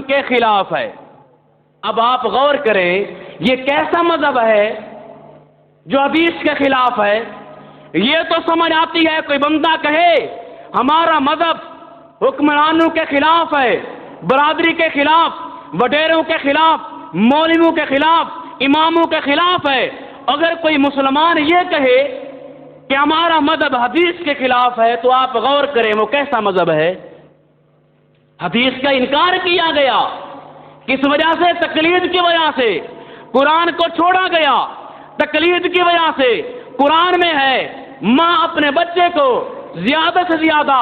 کے خلاف ہے۔ اب آپ غور کریں یہ کیسا مذہب ہے جو حدیث کے خلاف ہے؟ یہ تو سمجھ آتی ہے کوئی بندہ کہے ہمارا مذہب حکمرانوں کے خلاف ہے، برادری کے خلاف، وڈیروں کے خلاف، مولویوں کے خلاف، اماموں کے خلاف ہے۔ اگر کوئی مسلمان یہ کہے کہ ہمارا مذہب حدیث کے خلاف ہے تو آپ غور کریں وہ کیسا مذہب ہے؟ حدیث کا انکار کیا گیا، کس وجہ سے؟ تقلید کی وجہ سے۔ قرآن کو چھوڑا گیا تقلید کی وجہ سے۔ قرآن میں ہے ماں اپنے بچے کو زیادہ سے زیادہ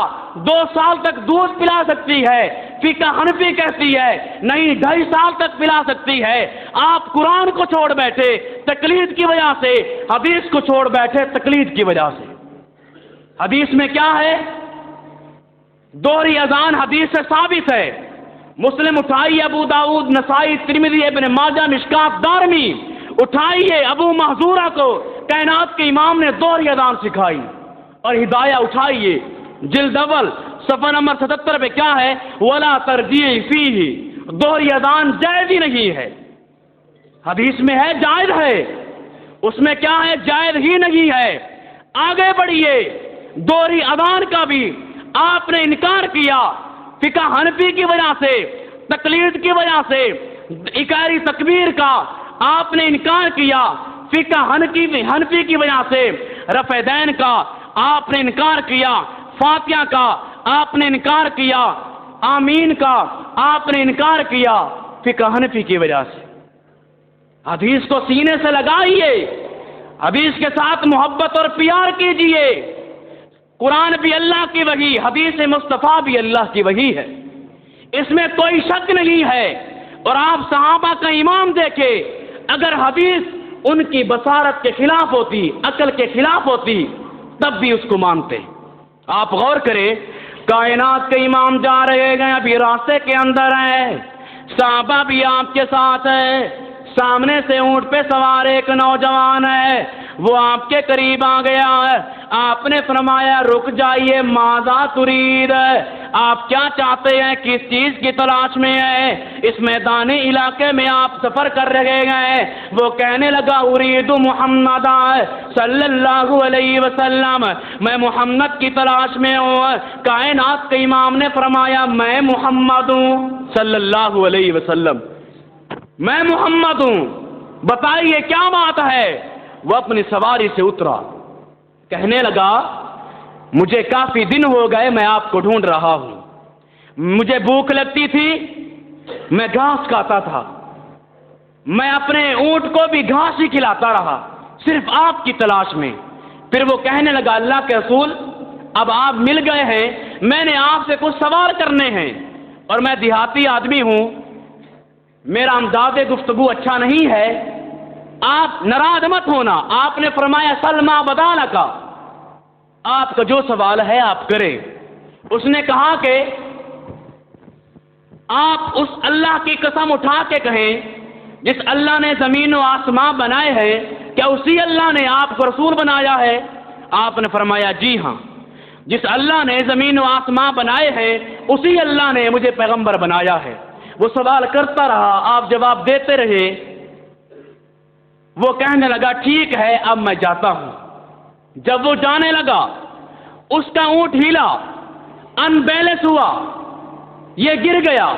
2 سال تک دودھ پلا سکتی ہے، فقہ حنفی کہتی ہے نہیں 2.5 سال تک پلا سکتی ہے۔ آپ قرآن کو چھوڑ بیٹھے تقلید کی وجہ سے، حدیث کو چھوڑ بیٹھے تقلید کی وجہ سے۔ حدیث میں کیا ہے؟ دوہری اذان حدیث سے ثابت ہے۔ مسلم اٹھائیے، ابو داؤد، نسائی، ترمذی، ابن ماجہ، مشکات، دارمی اٹھائیے۔ ابو محذورہ کو کائنات کے امام نے دوہری اذان سکھائی۔ اور ہدایہ اٹھائیے جلد اول صفحہ نمبر 77 پہ کیا ہے؟ ولا ترجیع فیہ، دوہری اذان جائز ہی نہیں ہے۔ حدیث میں ہے جائز ہے، اس میں کیا ہے؟ جائز ہی نہیں ہے۔ آگے بڑھیے، دوہری اذان کا بھی آپ نے انکار کیا فقہ حنفی کی وجہ سے، تقلید کی وجہ سے۔ اقراری تکبیر کا آپ نے انکار کیا فقہ حنفی کی وجہ سے۔ رفع دین کا آپ نے انکار کیا، فاتحہ کا آپ نے انکار کیا، آمین کا آپ نے انکار کیا فقہ حنفی کی وجہ سے۔ حدیث کو سینے سے لگائیے، حدیث کے ساتھ محبت اور پیار کیجیے۔ قرآن بھی اللہ کی وحی، حدیث مصطفیٰ بھی اللہ کی وحی ہے، اس میں کوئی شک نہیں ہے۔ اور آپ صحابہ کا امام دیکھیں، اگر حدیث ان کی بصارت کے خلاف ہوتی، عقل کے خلاف ہوتی، تب بھی اس کو مانتے۔ آپ غور کریں، کائنات کے امام جا رہے ہیں، ابھی راستے کے اندر ہیں، صحابہ بھی آپ کے ساتھ ہیں، سامنے سے اونٹ پہ سوار ایک نوجوان ہے، وہ آپ کے قریب آ گیا ہے، آپ نے فرمایا رک جائیے، ماذا ترید، آپ کیا چاہتے ہیں، کس چیز کی تلاش میں ہیں؟ اس میدانی علاقے میں آپ سفر کر رہے ہیں۔ وہ کہنے لگا ارید محمد صلی اللہ علیہ وسلم، میں محمد کی تلاش میں ہوں۔ کائنات کے امام نے فرمایا میں محمد ہوں صلی اللہ علیہ وسلم، میں محمد ہوں، بتائیے کیا بات ہے؟ وہ اپنی سواری سے اترا، کہنے لگا مجھے کافی دن ہو گئے میں آپ کو ڈھونڈ رہا ہوں، مجھے بھوک لگتی تھی، میں گھاس کھاتا تھا، میں اپنے اونٹ کو بھی گھاس ہی کھلاتا رہا صرف آپ کی تلاش میں۔ پھر وہ کہنے لگا اللہ کے رسول اب آپ مل گئے ہیں، میں نے آپ سے کچھ سوال کرنے ہیں، اور میں دیہاتی آدمی ہوں، میرا انداز گفتگو اچھا نہیں ہے، آپ ناراض مت ہونا۔ آپ نے فرمایا سلما بدالہ کا، آپ کا جو سوال ہے آپ کریں۔ اس نے کہا کہ آپ اس اللہ کی قسم اٹھا کے کہیں جس اللہ نے زمین و آسمان بنائے ہیں، کیا اسی اللہ نے آپ کو رسول بنایا ہے؟ آپ نے فرمایا جی ہاں، جس اللہ نے زمین و آسمان بنائے ہیں اسی اللہ نے مجھے پیغمبر بنایا ہے۔ وہ سوال کرتا رہا، آپ جواب دیتے رہے۔ وہ کہنے لگا ٹھیک ہے اب میں جاتا ہوں۔ جب وہ جانے لگا اس کا اونٹ ہلا، ان بیلنس ہوا، یہ گر گیا۔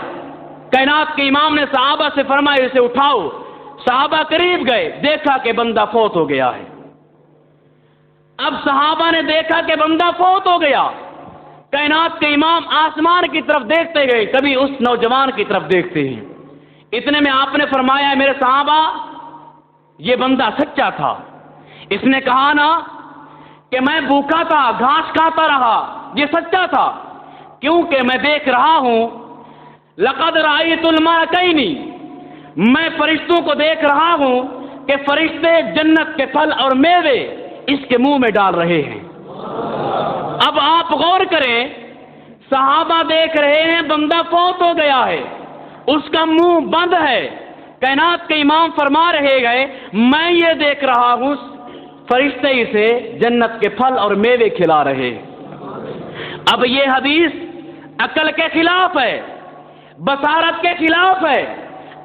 کائنات کے امام نے صحابہ سے فرمایا اسے اٹھاؤ۔ صحابہ قریب گئے، دیکھا کہ بندہ فوت ہو گیا ہے۔ اب صحابہ نے دیکھا کہ بندہ فوت ہو گیا، کائنات کے امام آسمان کی طرف دیکھتے گئے، کبھی اس نوجوان کی طرف دیکھتے ہیں۔ اتنے میں آپ نے فرمایا میرے صحابہ یہ بندہ سچا تھا، اس نے کہا نا کہ میں بھوکا تھا، گھاس کھاتا رہا، یہ سچا تھا، کیونکہ میں دیکھ رہا ہوں لقد رأیت الملکین، میں فرشتوں کو دیکھ رہا ہوں کہ فرشتے جنت کے پھل اور میوے اس کے منہ میں ڈال رہے ہیں۔ اب آپ غور کریں، صحابہ دیکھ رہے ہیں بندہ فوت ہو گیا ہے، اس کا منہ بند ہے، کائنات کے امام فرما رہے گئے میں یہ دیکھ رہا ہوں فرشتے اسے جنت کے پھل اور میوے کھلا رہے۔ اب یہ حدیث عقل کے خلاف ہے، بصارت کے خلاف ہے،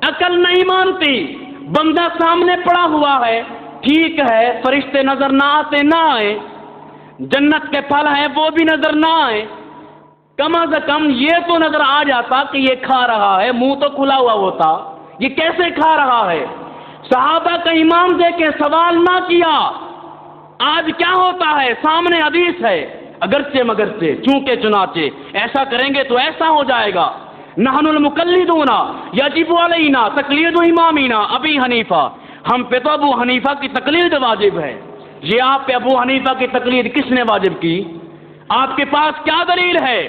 عقل نہیں مانتی، بندہ سامنے پڑا ہوا ہے، ٹھیک ہے فرشتے نظر نہ آتے نہ آئے، جنت کے پھل ہیں وہ بھی نظر نہ آئے، کم از کم یہ تو نظر آ جاتا کہ یہ کھا رہا ہے، منہ تو کھلا ہوا ہوتا، یہ کیسے کھا رہا ہے؟ صحابہ کا امام دیکھے سوال نہ کیا۔ آج کیا ہوتا ہے؟ سامنے حدیث ہے، اگرچہ مگرچہ چونکہ چنانچہ ایسا کریں گے تو ایسا ہو جائے گا۔ نحن المقلدون یجب علینا تقلید امامنا ابی حنیفہ، ہم پہ تو ابو حنیفہ کی تقلید واجب ہے۔ یہ آپ پہ ابو حنیفہ کی تقلید کس نے واجب کی؟ آپ کے پاس کیا دلیل ہے؟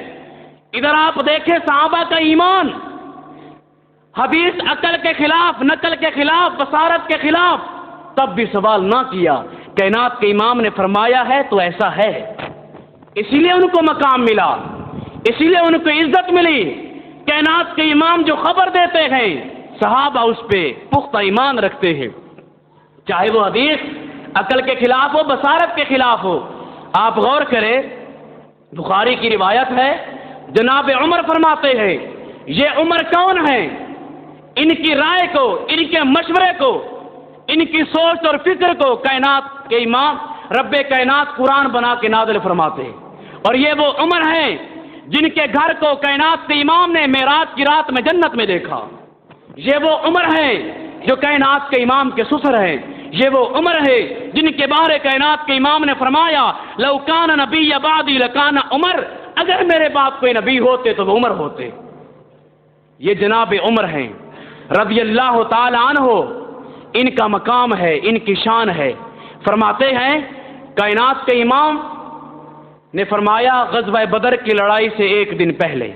ادھر آپ دیکھیں صحابہ کا ایمان، حدیث عقل کے خلاف، نقل کے خلاف، بصارت کے خلاف، تب بھی سوال نہ کیا۔ کائنات کے امام نے فرمایا ہے تو ایسا ہے، اسی لیے ان کو مقام ملا، اسی لیے ان کو عزت ملی۔ کائنات کے امام جو خبر دیتے ہیں، صحابہ اس پہ پختہ ایمان رکھتے ہیں، چاہے وہ حدیث عقل کے خلاف ہو، بصارت کے خلاف ہو۔ آپ غور کریں، بخاری کی روایت ہے، جناب عمر فرماتے ہیں، یہ عمر کون ہیں؟ ان کی رائے کو، ان کے مشورے کو، ان کی سوچ اور فکر کو کائنات کے امام رب کائنات قرآن بنا کے نازل فرماتے ہیں۔ اور یہ وہ عمر ہیں جن کے گھر کو کائنات کے امام نے معراج کی رات میں جنت میں دیکھا۔ یہ وہ عمر ہیں جو کائنات کے امام کے سسر ہیں۔ یہ وہ عمر ہے جن کے بارے کائنات کے امام نے فرمایا، لو کان نبی بعدی لکان عمر، اگر میرے بعد کوئی نبی ہوتے تو وہ عمر ہوتے۔ یہ جناب عمر ہیں رضی اللہ تعالی عنہ، ان کا مقام ہے، ان کی شان ہے۔ فرماتے ہیں کائنات کے امام نے فرمایا، غزوہ بدر کی لڑائی سے ایک دن پہلے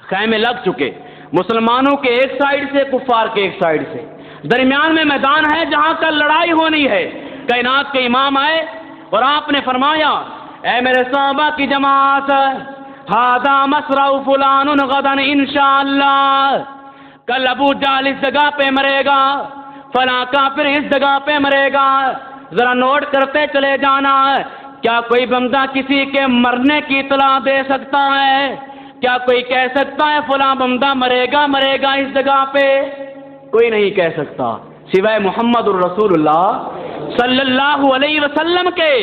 خیمے لگ چکے، مسلمانوں کے ایک سائیڈ سے، کفار کے ایک سائیڈ سے، درمیان میں میدان ہے جہاں کل لڑائی ہونی ہے۔ کائنات کے امام آئے اور آپ نے فرمایا، اے میرے صحابہ کی جماعت، ھذا مصرع فلان غدا انشاءاللہ، کل ابو جہل اس جگہ پہ مرے گا، فلاں کافر اس جگہ پہ مرے گا، ذرا نوٹ کرتے چلے جانا۔ کیا کوئی بندہ کسی کے مرنے کی اطلاع دے سکتا ہے؟ کیا کوئی کہہ سکتا ہے فلاں بندہ مرے گا اس جگہ پہ؟ کوئی نہیں کہہ سکتا سوائے محمد الرسول اللہ صلی اللہ علیہ وسلم کے۔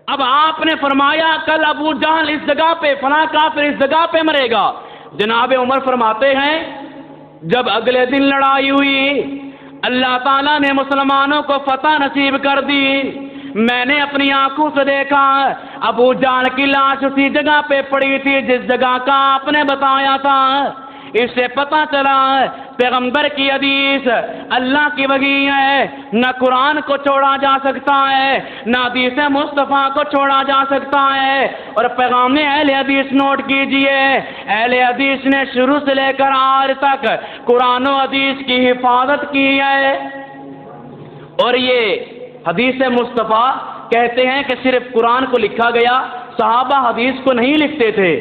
اب آپ نے فرمایا کل ابو جہل اس جگہ پہ، فلاں کافر اس جگہ پہ مرے گا۔ جناب عمر فرماتے ہیں، جب اگلے دن لڑائی ہوئی، اللہ تعالیٰ نے مسلمانوں کو فتح نصیب کر دی، میں نے اپنی آنکھوں سے دیکھا ابو جہل کی لاش اسی جگہ پہ پڑی تھی جس جگہ کا آپ نے بتایا تھا۔ اس سے پتہ چلا پیغمبر کی حدیث اللہ کی وحی ہے، نہ قرآن کو چھوڑا جا سکتا ہے، نہ حدیث مصطفیٰ کو چھوڑا جا سکتا ہے۔ اور پیغام اہل حدیث نوٹ کیجئے، اہل حدیث نے شروع سے لے کر آج تک قرآن و حدیث کی حفاظت کی ہے۔ اور یہ حدیث مصطفیٰ کہتے ہیں کہ صرف قرآن کو لکھا گیا، صحابہ حدیث کو نہیں لکھتے تھے،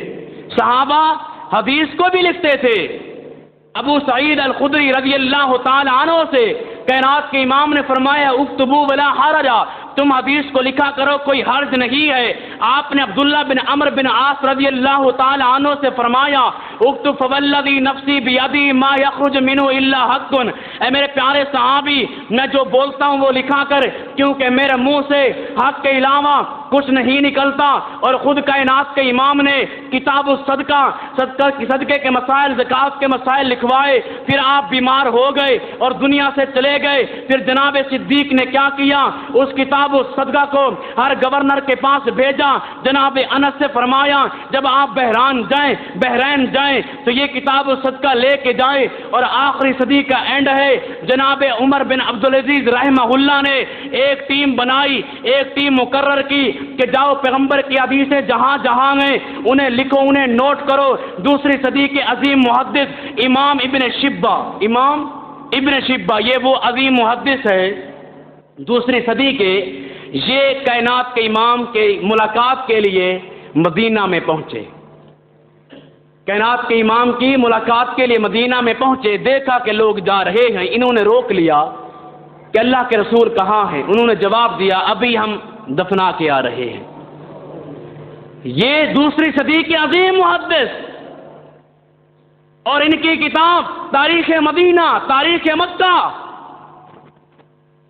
صحابہ حدیث کو بھی لکھتے تھے۔ ابو سعید الخدری رضی اللہ تعالی عنہ سے کائنات کے امام نے فرمایا، اکتبوا ولا حرج، تم حدیث کو لکھا کرو، کوئی حرج نہیں ہے۔ آپ نے عبداللہ بن عمرو بن عاص رضی اللہ تعالی عنہ سے فرمایا، اکتب فوالذی نفسی بیدی ما یخرج منہ الا حق، اے میرے پیارے صحابی، میں جو بولتا ہوں وہ لکھا کر، کیونکہ میرے منہ سے حق کے علاوہ کچھ نہیں نکلتا۔ اور خود کائنات کے امام نے کتاب الصدقہ، صدقے کے مسائل، زکوٰۃ کے مسائل لکھوائے، پھر آپ بیمار ہو گئے اور دنیا سے چلے گئے۔ پھر جناب صدیق نے کیا کیا، اس کتاب الصدقہ کو ہر گورنر کے پاس بھیجا۔ جناب انس سے فرمایا، جب آپ بحرین جائیں تو یہ کتاب الصدقہ لے کے جائیں۔ اور آخری صدی کا اینڈ ہے، جناب عمر بن عبدالعزیز رحمہ اللہ نے ایک ٹیم بنائی، ایک ٹیم مقرر کی کہ جاؤ پیغمبر کی حدیثیں جہاں جہاں ہیں انہیں لکھو، انہیں نوٹ کرو۔ دوسری صدی کے عظیم محدث امام ابن شبہ، یہ وہ عظیم محدث ہے دوسری صدی کے، یہ کائنات کے امام کے ملاقات کے لیے مدینہ میں پہنچے، کائنات کے امام کی ملاقات کے لیے مدینہ میں پہنچے۔ دیکھا کہ لوگ جا رہے ہیں، انہوں نے روک لیا کہ اللہ کے رسول کہاں ہیں؟ انہوں نے جواب دیا، ابھی ہم دفنا کے آ رہے ہیں۔ یہ دوسری صدی کے عظیم محدث اور ان کی کتاب تاریخ مدینہ، تاریخ مکہ،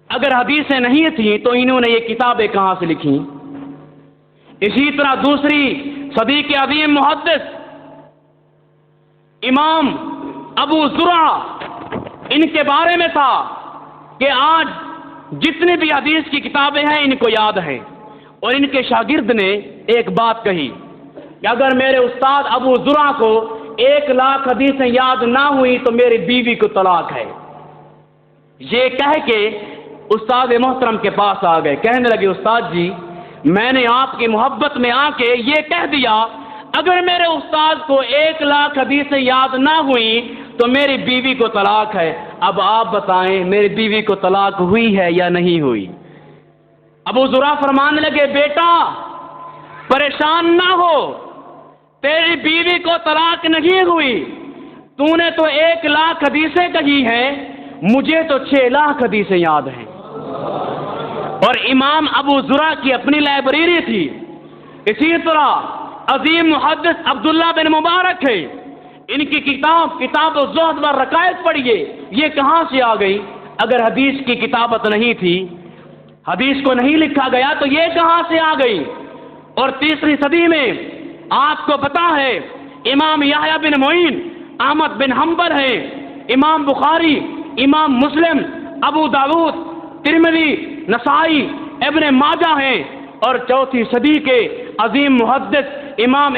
اگر حدیثیں نہیں تھیں تو انہوں نے یہ کتابیں کہاں سے لکھی؟ اسی طرح دوسری صدی کے عظیم محدث امام ابو زرع، ان کے بارے میں تھا کہ آج جتنی بھی حدیث کی کتابیں ہیں ان کو یاد ہیں، اور ان کے شاگرد نے ایک بات کہی کہ اگر میرے استاد ابو زرع کو 1,00,000 حدیثیں یاد نہ ہوئی تو میری بیوی کو طلاق ہے۔ یہ کہہ کے استاد محترم کے پاس آ گئے، کہنے لگے استاد جی میں نے آپ کی محبت میں آ کے یہ کہہ دیا اگر میرے استاد کو 1,00,000 حدیثیں یاد نہ ہوئی تو میری بیوی کو طلاق ہے، اب آپ بتائیں میری بیوی کو طلاق ہوئی ہے یا نہیں ہوئی؟ ابو زرع فرمانے لگے بیٹا پریشان نہ ہو، تیری بیوی کو طلاق نہیں ہوئی، تو نے تو 1,00,000 حدیثیں کہی ہیں، مجھے تو 6,00,000 حدیثیں یاد ہیں۔ اور امام ابو زرع کی اپنی لائبریری تھی۔ اسی طرح عظیم محدث عبداللہ بن مبارک ہے، ان کی کتاب الزہد والرقائق پڑھیے، یہ کہاں سے آ گئی؟ اگر حدیث کی کتابت نہیں تھی، حدیث کو نہیں لکھا گیا تو یہ کہاں سے آ گئی؟ اور تیسری صدی میں آپ کو پتا ہے امام یحییٰ بن معین، احمد بن حنبل ہیں، امام بخاری، امام مسلم، ابو داؤد، ترمذی، نسائی، ابن ماجہ ہیں، اور چوتھی صدی کے عظیم محدث امام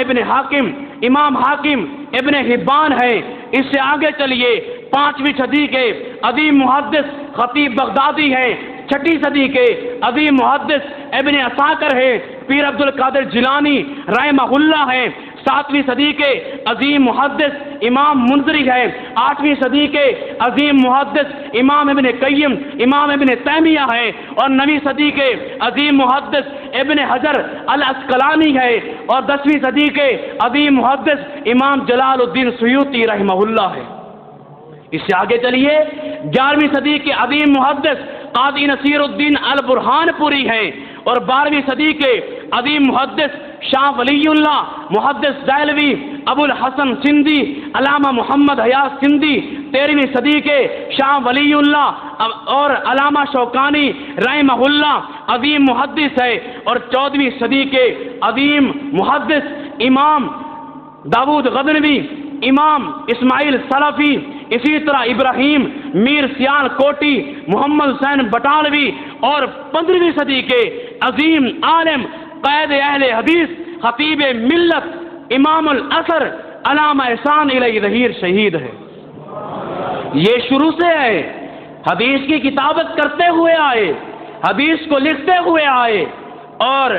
حاکم ابن حبان ہیں۔ اس سے آگے چلیے 5ویں صدی کے عظیم محدث خطیب بغدادی ہیں، 6ٹھی صدی کے عظیم محدث ابن عساکر ہیں، پیر عبد القادر جیلانی رحمہ اللہ ہیں، 7ویں صدی کے عظیم محدث امام منذری ہے، 8ویں صدی کے عظیم محدث امام ابن قیم، امام ابن تیمیہ ہے، اور 9ویں صدی کے عظیم محدث ابن حجر العسقلانی ہے، اور 10ویں صدی کے عظیم محدث امام جلال الدین سیوطی رحمہ اللہ ہے۔ اس سے آگے چلیے 11ویں صدی کے عظیم محدث قاضی نصیر الدین البرہان پوری ہے، اور 12ویں صدی کے عظیم محدث شاہ ولی اللہ محدث دہلوی ابو الحسن سندھی علامہ محمد حیات سندھی 13ویں صدی کے شاہ ولی اللہ اور علامہ شوکانی رحمہ اللہ عظیم محدث ہے، اور 14ویں صدی کے عظیم محدث امام داود غزنوی، امام اسماعیل سلفی، اسی طرح ابراہیم میر سیال کوٹی، محمد حسین بٹالوی، اور 15ویں صدی کے عظیم عالم قائد اہل حدیث خطیب ملت امام الاثر علامہ احسان علیہ ظہیر شہید ہے۔ یہ شروع سے ہے، حدیث کی کتابت کرتے ہوئے آئے، حدیث کو لکھتے ہوئے آئے، اور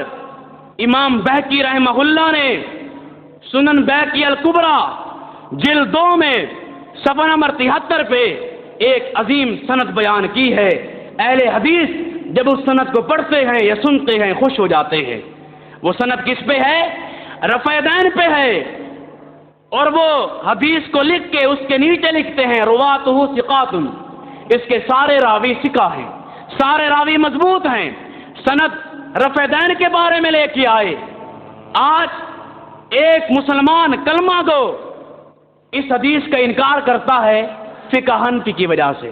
امام بہقی رحمہ اللہ نے سنن بہقی الکبریٰ جلد 2 میں صفحہ نمبر 73 پہ ایک عظیم سند بیان کی ہے۔ اہل حدیث جب اس سند کو پڑھتے ہیں یا سنتے ہیں خوش ہو جاتے ہیں۔ وہ سند کس پہ ہے؟ رفع دین پہ ہے، اور وہ حدیث کو لکھ کے اس کے نیچے لکھتے ہیں رواتہ ثقات، اس کے سارے راوی ثقہ ہیں، سارے راوی مضبوط ہیں۔ سند رفع دین کے بارے میں لے کے آئے۔ آج ایک مسلمان کلمہ گو اس حدیث کا انکار کرتا ہے فقہ حنفی کی وجہ سے،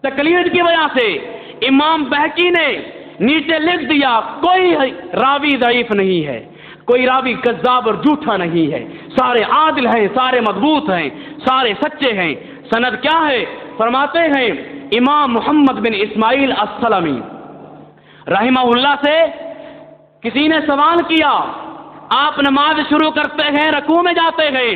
تقلید کی وجہ سے۔ امام بہقی نے نیچے لکھ دیا کوئی راوی ضعیف نہیں ہے، کوئی راوی کذاب اور جھوٹا نہیں ہے، سارے عادل ہیں، سارے مضبوط ہیں، سارے سچے ہیں۔ سند کیا ہے؟ فرماتے ہیں امام محمد بن اسماعیل السلمی رحمہ اللہ سے کسی نے سوال کیا، آپ نماز شروع کرتے ہیں رکوع میں جاتے ہیں،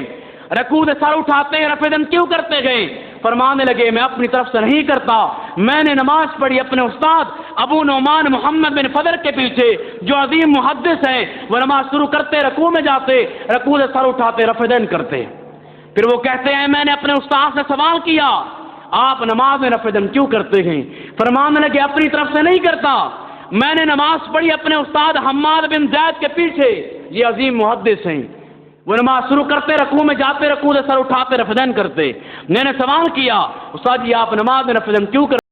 رکوع سے سر اٹھاتے ہیں رفع دین کیوں کرتے گئے؟ فرمانے لگے میں اپنی طرف سے نہیں کرتا، میں نے نماز پڑھی اپنے استاد ابو نعمان محمد بن فضل کے پیچھے جو عظیم محدث ہیں، وہ نماز شروع کرتے رکوع میں جاتے، رکوع سے سر اٹھاتے رفع دین کرتے۔ پھر وہ کہتے ہیں میں نے اپنے استاد سے سوال کیا آپ نماز میں رفع دین کیوں کرتے ہیں؟ فرمانے لگے اپنی طرف سے نہیں کرتا، میں نے نماز پڑھی اپنے استاد حماد بن زید کے پیچھے، یہ عظیم محدث ہیں، وہ نماز شروع کرتے رکوع میں جاتے، رکوع سے سر اٹھاتے رفع دین کرتے۔ میں نے سوال کیا استاد جی آپ نماز میں رفع دین کیوں کرتے؟